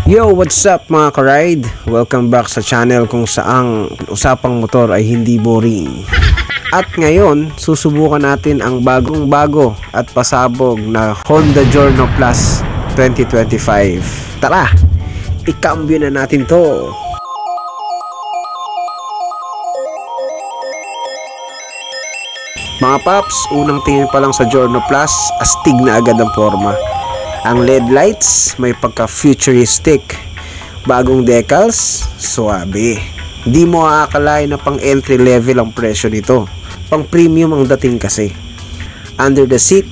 Yo, what's up mga ka-ride? Welcome back sa channel kung saang usapang motor ay hindi boring. At ngayon, susubukan natin ang bagong-bago at pasabog na Honda Giorno Plus 2025. Tara, ikambyo na natin to. Mga paps, unang tingin pa lang sa Giorno Plus, astig na agad ang forma. Ang LED lights may pagka-futuristic. Bagong decals, suwabe. Di mo aakalain na pang entry level ang presyo nito. Pang premium ang dating kasi. Under the seat,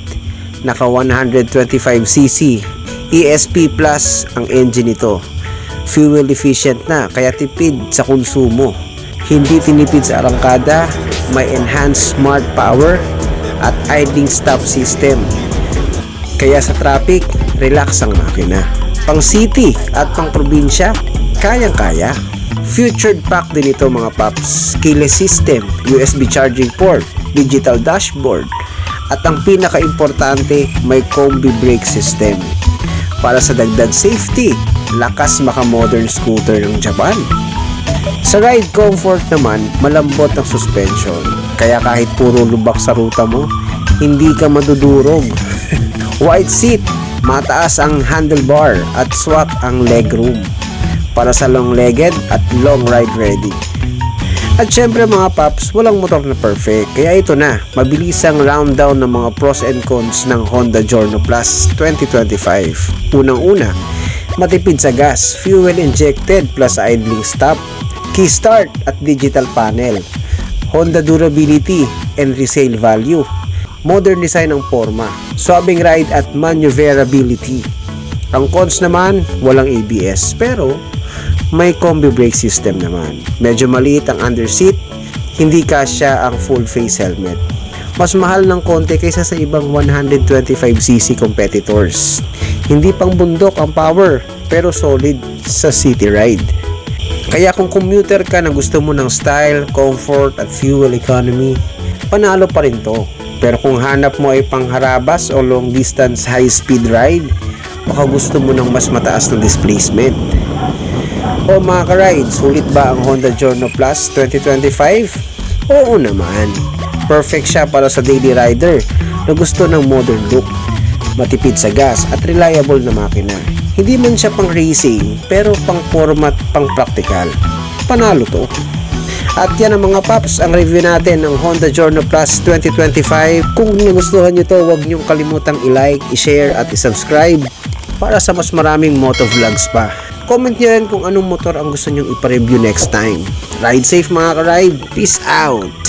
naka 125cc. ESP Plus ang engine nito. Fuel efficient na, kaya tipid sa konsumo. Hindi tinipid sa arangkada, may enhanced smart power at idling stop system. Kaya sa traffic, relax ang makina. Pang city at pang probinsya, kayang-kaya. Featured pack din ito mga paps. Keyless system, USB charging port, digital dashboard, at ang pinaka-importante, may combi brake system. Para sa dagdag safety, lakas maka-modern scooter ng Japan. Sa ride comfort naman, malambot ang suspension. Kaya kahit puro lubak sa ruta mo, hindi ka madudurog. Wide seat, mataas ang handlebar at swak ang legroom para sa long-legged at long ride ready. At syempre mga paps, walang motor na perfect, kaya ito na, mabilisang round down ng mga pros and cons ng Honda Giorno Plus 2025. Unang-una, matipid sa gas, fuel injected plus idling stop, key start at digital panel, Honda durability and resale value, modern design ng forma, swabing ride at maneuverability. Ang cons naman, walang ABS pero may combi brake system naman. Medyo maliit ang underseat, hindi kasya ang full face helmet. Mas mahal ng konti kaysa sa ibang 125cc competitors. Hindi pang bundok ang power pero solid sa city ride. Kaya kung commuter ka na gusto mo ng style, comfort at fuel economy, panalo pa rin to. Pero kung hanap mo ay pangharabas o long distance high speed ride, baka gusto mo ng mas mataas na displacement. O mga ka-ride, sulit ba ang Honda Giorno Plus 2025? Oo naman. Perfect siya para sa daily rider na gusto ng modern look, matipid sa gas at reliable na makina. Hindi man siya pang racing pero pang format, pang practical. Panalo to. At yan ang mga paps, ang review natin ng Honda Giorno Plus 2025. Kung nagustuhan nyo to, huwag nyo kalimutang i-like, i-share at i-subscribe para sa mas maraming moto vlogs pa. Comment nyo rin kung anong motor ang gusto nyong ipa-review next time. Ride safe mga ka-ride. Peace out!